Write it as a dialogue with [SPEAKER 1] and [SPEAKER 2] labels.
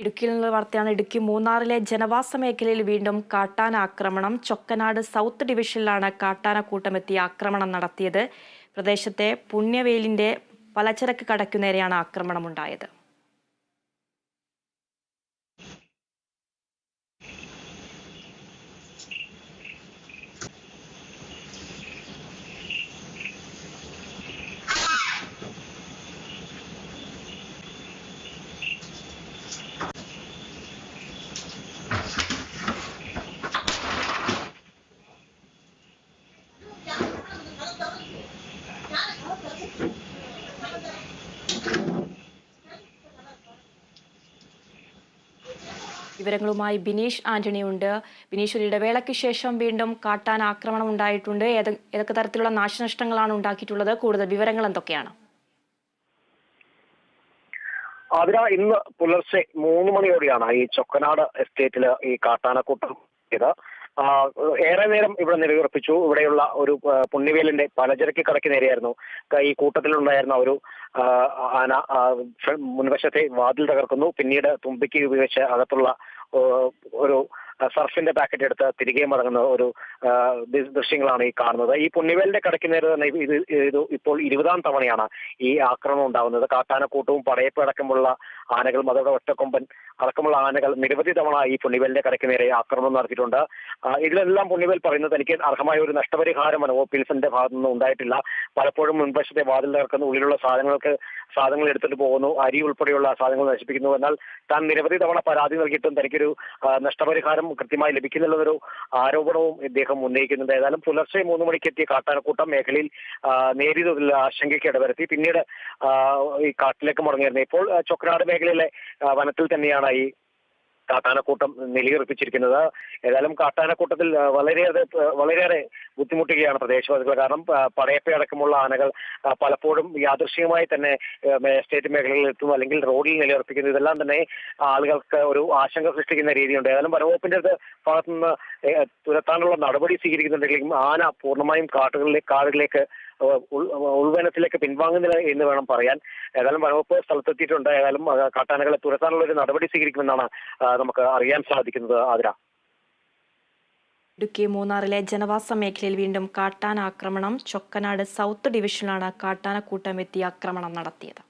[SPEAKER 1] ഇടുക്കിയിൽ നിന്ന് വാർത്തയാണ്. ഇടുക്കി മൂന്നാറിലെ ജനവാസ മേഖലയിൽ വീണ്ടും കാട്ടാന ആക്രമണം. ചൊക്കനാട് സൗത്ത് ഡിവിഷനിലാണ് കാട്ടാനക്കൂട്ടമെത്തി ആക്രമണം നടത്തിയത്. പ്രദേശത്തെ പുണ്യവേലിന്റെ പലചരക്ക് കടയ്ക്കു നേരെയാണ് ആക്രമണമുണ്ടായത്. വിവരങ്ങളുമായി ബിനീഷ് ആന്റണി ഉണ്ട്. ബിനീഷ്, ഒരു ഇടവേളയ്ക്ക് ശേഷം വീണ്ടും കാട്ടാന ആക്രമണം ഉണ്ടായിട്ടുണ്ട്. ഏതൊക്കെ തരത്തിലുള്ള നാശനഷ്ടങ്ങളാണ് ഉണ്ടാക്കിയിട്ടുള്ളത്? കൂടുതൽ വിവരങ്ങൾ എന്തൊക്കെയാണ്?
[SPEAKER 2] ഇന്ന് പുലർച്ചെ 3 മണിയോടെയാണ് ഈ ചൊക്കനാട് എസ്റ്റേറ്റില് ഈ കാട്ടാനക്കൂട്ടം ഇത് ഏറെ നേരം ഇവിടെ നിലയുറപ്പിച്ചു. ഇവിടെയുള്ള ഒരു പുണ്യവേലിന്റെ പലചരക്ക് കടയ്ക്ക് നേരെയായിരുന്നു ഈ കൂട്ടത്തിലുണ്ടായിരുന്ന ഒരു ആന മുൻവശത്തെ വാതിൽ തകർക്കുന്നു. പിന്നീട് തുമ്പിക്ക് ഉപയോഗിച്ച് അകത്തുള്ള ഒരു സർഫിന്റെ പാക്കറ്റ് എടുത്ത് തിരികെ മടങ്ങുന്ന ഒരു ദൃശ്യങ്ങളാണ് ഈ കാണുന്നത്. ഈ പുണ്യവേലിന്റെ കടയ്ക്ക് നേരെ തന്നെ ഇത് ഇപ്പോൾ 20ാം തവണയാണ് ഈ ആക്രമണം ഉണ്ടാകുന്നത്. കാട്ടാനക്കൂട്ടവും പടയപ്പ് അടക്കമുള്ള ആനകളും അതോടെ ഒറ്റക്കൊമ്പൻ അടക്കമുള്ള ആനകൾ നിരവധി തവണ ഈ പുണ്യവേലിന്റെ കടയ്ക്ക് നേരെ ആക്രമണം നടത്തിയിട്ടുണ്ട്. ഇതിലെല്ലാം പുണ്യവേൽ പറയുന്നത് എനിക്ക് അർഹമായ ഒരു നഷ്ടപരിഹാരമാണ് ഓഫീസിന്റെ ഭാഗത്തു നിന്ന് ഉണ്ടായിട്ടില്ല. പലപ്പോഴും മുൻവശത്തെ വാതിൽ തകർക്കുന്ന ഉള്ളിലുള്ള സാധനങ്ങൾ എടുത്തിട്ട് പോകുന്നു, അരി ഉൾപ്പെടെയുള്ള സാധനങ്ങൾ നശിപ്പിക്കുന്നു. എന്നാൽ താൻ നിരവധി തവണ പരാതി നൽകിയിട്ടും തനിക്കൊരു നഷ്ടപരിഹാരം കൃത്യമായി ലഭിക്കുന്നുള്ളൊരു ആരോപണവും ഇദ്ദേഹം ഉന്നയിക്കുന്നുണ്ട്. ഏതായാലും പുലർച്ചെ 3 മണിക്ക് എത്തിയ കാട്ടാനക്കൂട്ടം മേഖലയിൽ നേരിയ തോതിൽ ആശങ്കയ്ക്ക് ഇടവരുത്തി. പിന്നീട് ഈ കാട്ടിലേക്ക് മടങ്ങിയിരുന്നു. ഇപ്പോൾ ചൊക്കനാട് മേഖലയിലെ വനത്തിൽ തന്നെയാണ് ഈ കാട്ടാനക്കൂട്ടം നിലയുറപ്പിച്ചിരിക്കുന്നത്. ഏതായാലും കാട്ടാനക്കൂട്ടത്തിൽ വളരെയേറെ ബുദ്ധിമുട്ടുകയാണ് പ്രദേശവാസികൾ. കാരണം പടയപ്പ അടക്കമുള്ള ആനകൾ പലപ്പോഴും യാദൃശ്ചികമായി തന്നെ എസ്റ്റേറ്റ് മേഖലകളിൽ എത്തുന്നു, അല്ലെങ്കിൽ റോഡിൽ നിലയുറപ്പിക്കുന്നു. ഇതെല്ലാം തന്നെ ആളുകൾക്ക് ഒരു ആശങ്ക സൃഷ്ടിക്കുന്ന രീതിയുണ്ട്. ഏതായാലും വനവകുപ്പിന്റെ ഭാഗത്തുനിന്ന് തുരത്താനുള്ള നടപടി സ്വീകരിക്കുന്നുണ്ടെങ്കിലും ആന പൂർണ്ണമായും കാടുകളിലേക്ക് ഉൾവനത്തിലേക്ക് പിൻവാങ്ങുന്നില്ല എന്ന് വേണം പറയാൻ. ഏതായാലും വനവകുപ്പ് സ്ഥലത്തെത്തിയിട്ടുണ്ട്. ഏതായാലും കാട്ടാനകളെ തുരത്താനുള്ള ഒരു നടപടി സ്വീകരിക്കുമെന്നാണ് നമുക്ക് അറിയാൻ സാധിക്കുന്നത്.
[SPEAKER 1] ഇടുക്കി മൂന്നാറിലെ ജനവാസ മേഖലയിൽ വീണ്ടും കാട്ടാന ആക്രമണം. ചൊക്കനാട് സൗത്ത് ഡിവിഷനിലാണ് കാട്ടാനക്കൂട്ടം എത്തി ആക്രമണം നടത്തിയത്.